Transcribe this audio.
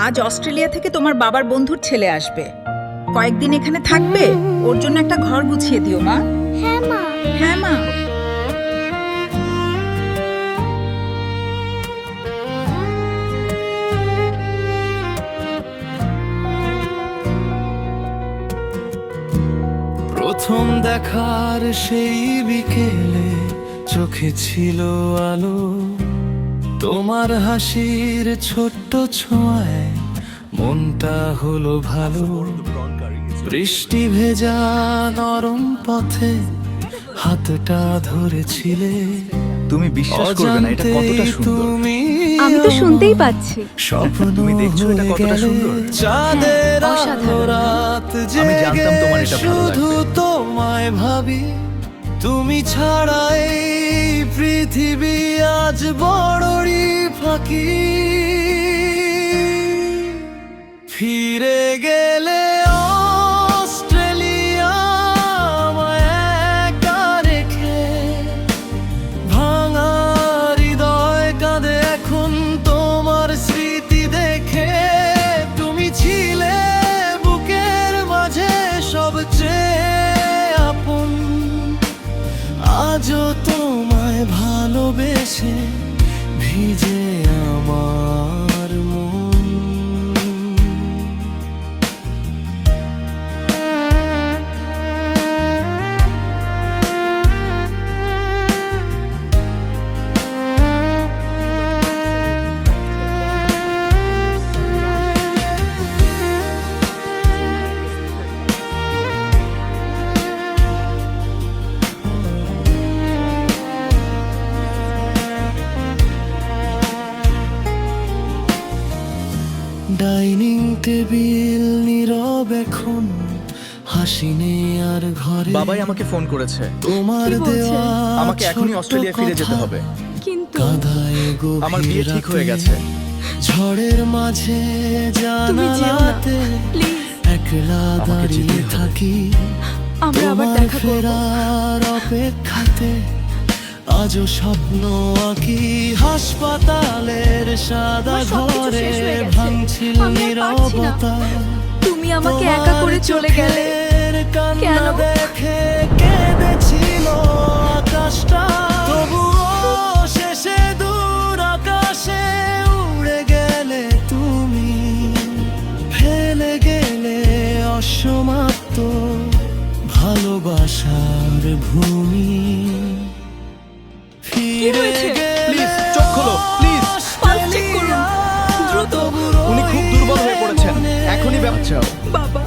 আজ অস্ট্রেলিয়া থেকে তোমার বাবার বন্ধুর ছেলে আসবে। কয়েকদিন এখানে থাকবে, ওর জন্য একটা ঘর গুছিয়ে দিও মা। হ্যাঁ মা। হ্যাঁ মা। প্রথম দেখার সেই বিকেলে চোখে ছিল আলো, তোমার হাসির ছোট্ট ছোঁয়ায় মনটা হলো ভালো। বৃষ্টি ভেজা নরম পথে হাতটা ধরেছিলে, তুমি বিশ্বাস করবে না এটা কতটা সুন্দর। আমি তো শুনতেই পাচ্ছি। তুমি দেখছো এটা কতটা সুন্দর? চাঁদের অসাধারণ। রাত আমি জেগে জানতাম তোমার এটা ভালো লাগবে। শুধু তোমায় ভাবি, তুমি ছাড়া এই পৃথিবী আজ বড়ই ফাঁকি। ফিরে গেলে অস্ট্রেলিয়া আমায় একা রেখে, ভাঙা হৃদয় কাঁদে এখন তোমার স্মৃতি দেখে। তুমি ছিলে বুকের মাঝে সবচেয়ে আপন, আজও তোমায় ভালোবেসে ভিজে আমার মন। ডাইনিং টেবিল নীরব এখন, হাসি নেই আর ঘরে। বাবাই আমাকে ফোন করেছে, তোমার কি বলছে? দেওয়া আমাকে এখনই অস্ট্রেলিয়া ফিরে যেতে হবে। কিন্তু কাঁধায় গভীর আমার বিয়ে ঠিক হয়ে রাতে, গেছে। ঝড়ের মাঝে তুমি যেও না জানালাতে প্লিজ। একলা আমাকে দাঁড়িয়ে যেতেই হবে। থাকি, আমরা আবার তোমার দেখা করব। ফেরার অপেক্ষাতে আজও স্বপ্ন আঁকি। হাসপাতালের সাদা আমার সবকিছু ঘরে শেষ হয়ে গেছে। ভাঙছিল আমি আর পারছি না। নীরবতা। তুমি আমাকে একা করে চলে গেলে কেন কেন? দেখে কেঁদেছিল আকাশটা, তবুও শেষে দূর আকাশে উড়ে গেলে তুমি, ফেলে গেলে অসমাপ্ত ভালোবাসার ভূমি। ফিরে হয়েছে? প্লিজ চোখ খোলো, প্লিজ। পালস চেক করুন দ্রুত। উনি খুব দুর্বল হয়ে পড়েছেন, এখনই ব্যবস্থা চাও। বাবা